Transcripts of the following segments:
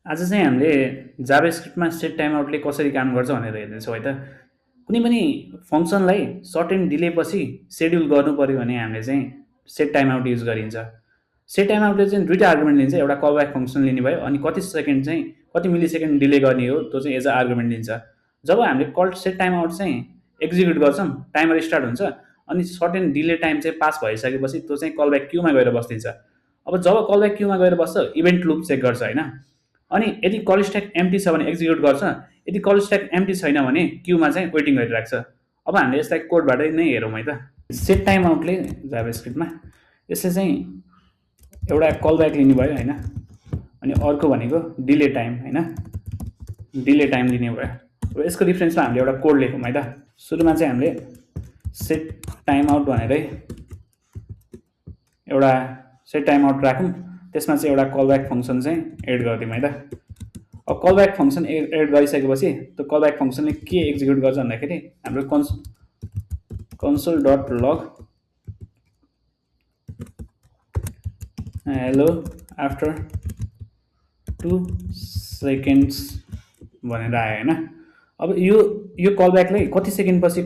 आज चाहिँ हामीले जाभास्क्रिप्टमा सेट टाइम आउटले कसरी काम गर्छ भनेर हेर्नेछौँ है त। कुनै पनि फङ्सनलाई सर्ट एन्ड डिलेपछि सेड्युल गर्नु पऱ्यो भने हामीले चाहिँ सेट टाइम आउट युज गरिन्छ। सेट टाइम आउटले चाहिँ दुईवटा आर्गुमेन्ट लिन्छ, एउटा कल ब्याक फङ्सन लिने भयो, अनि कति सेकेन्ड चाहिँ कति मिली सेकेन्ड डिले गर्ने हो त्यो चाहिँ एज अ आर्गुमेन्ट लिन्छ। जब हामीले कल सेट टाइम आउट चाहिँ एक्जिक्युट गर्छौँ, टाइमर स्टार्ट हुन्छ, अनि सर्ट एन्ड डिले टाइम चाहिँ पास भइसकेपछि त्यो चाहिँ कल ब्याक क्यूमा गएर बस्दिन्छ। अब जब कल ब्याक क्यूमा गएर बस्छ, इभेन्ट लुप चेक गर्छ होइन। अनि यदि कल स्ट्याक एम्प्टी छ भने एक्जिक्युट गर्छ, यदि कल स्ट्याक एम्प्टी छैन भने क्यूमा चाहिँ वेटिङ गरिराख्छ। अब हामीले यसलाई कोडबाटै नै हेरौँ है त। सेट टाइम आउटले जाभास्क्रिप्टमा यसले चाहिँ एउटा कल ब्याक लिने भयो होइन, अनि अर्को भनेको डिले टाइम होइन, डिले टाइम लिने भयो। अब यसको डिफ्रेन्समा हामीले एउटा कोड लेखौँ है त। सुरुमा चाहिँ हामीले सेट टाइम आउट भनेरै एउटा सेट टाइम आउट राखौँ, त्यसमा चाहिँ एउटा कल ब्याक फङ्सन चाहिँ एड गरिदिउँ है त। अब कल ब्याक फङ्सन एड गरिसकेपछि त्यो कल ब्याक फङ्सनले के एक्जिक्युट गर्छ भन्दाखेरि हाम्रो कन्सोल डट लग हेलो आफ्टर 2 सेकेन्ड्स भनेर आयो होइन। अब यो कल ब्याकलाई कति सेकेन्डपछि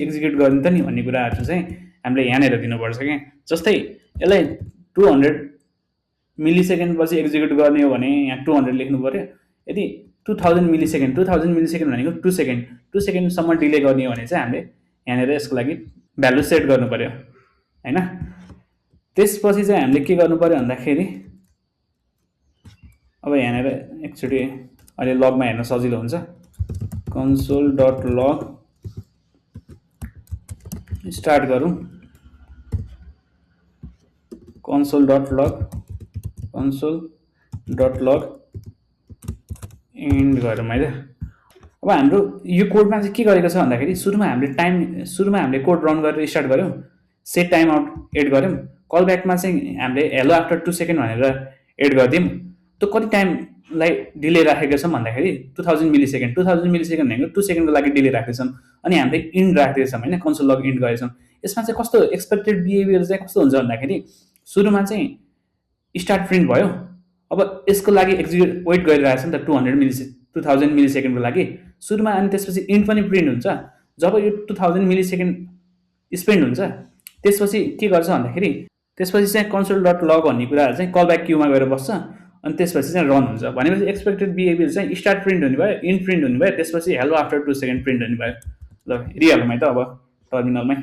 एक्जिक्युट गर्ने त नि भन्ने कुराहरू चाहिँ हामीले यहाँनिर दिनुपर्छ क्या। जस्तै यसलाई 200 मिली सेकेन्डपछि एक्जिक्युट गर्ने हो भने यहाँ 200 लेख्नु पऱ्यो। यदि 2000 मिली सेकेन्ड भनेको 2 सेकेन्डसम्म डिले गर्ने हो भने चाहिँ हामीले यहाँनिर यसको लागि भ्यालु सेट गर्नु पऱ्यो होइन। त्यसपछि चाहिँ हामीले के गर्नु पऱ्यो भन्दाखेरि अब यहाँनिर एकचोटि अहिले लगमा हेर्न सजिलो हुन्छ। कन्सोल डट लग स्टार्ट गरौँ, कन्सोल डट लग एन्ड गरौँ है त। अब हाम्रो यो कोडमा चाहिँ के गरेको छ भन्दाखेरि सुरुमा हामीले कोड रन गरेर स्टार्ट गऱ्यौँ, सेट टाइम आउट एड गऱ्यौँ, कल ब्याकमा चाहिँ हामीले हेलो आफ्टर 2 सेकेन्ड भनेर एड गरिदिउँ। त्यो कति टाइमलाई डिले राखेको छौँ भन्दाखेरि 2000 मिली सेकेन्ड भनेको 2 सेकेन्डको लागि डिले राख्दैछौँ, अनि हामीले इन्ड राख्दैछौँ होइन, कन्सोल लग इन्ड गरेछौँ। यसमा चाहिँ कस्तो एक्सपेक्टेड बिहेभियर चाहिँ कस्तो हुन्छ भन्दाखेरि सुरुमा चाहिँ स्टार्ट प्रिन्ट भयो, अब यसको लागि एक्जिक्युट वेट गरिरहेछ नि त 2000 मिली सेकेन्डको लागि सुरुमा, अनि त्यसपछि इन्ड पनि प्रिन्ट हुन्छ। जब यो 2000 मिली सेकेन्ड स्पेन्ड हुन्छ त्यसपछि के गर्छ भन्दाखेरि त्यसपछि चाहिँ कन्सोल डट लग भन्ने कुराहरू चाहिँ कल ब्याक क्यूमा गएर बस्छ, अनि त्यसपछि चाहिँ रन हुन्छ। भनेपछि एक्सपेक्टेड बिहेभियर चाहिँ स्टार्ट प्रिन्ट हुने भयो, इन्ड प्रिन्ट हुने भयो, त्यसपछि हेलो आफ्टर 2 सेकेन्ड प्रिन्ट हुने भयो। ल हेरिहालौँ है त अब टर्मिनलमै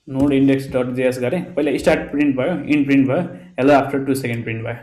नोड इन्डेक्स डट जेएस गरेँ, पहिला स्टार्ट प्रिन्ट भयो, इन्ड प्रिन्ट भयो, हेलो आफ्टर 2 सेकेन्ड प्रिन्ट भयो।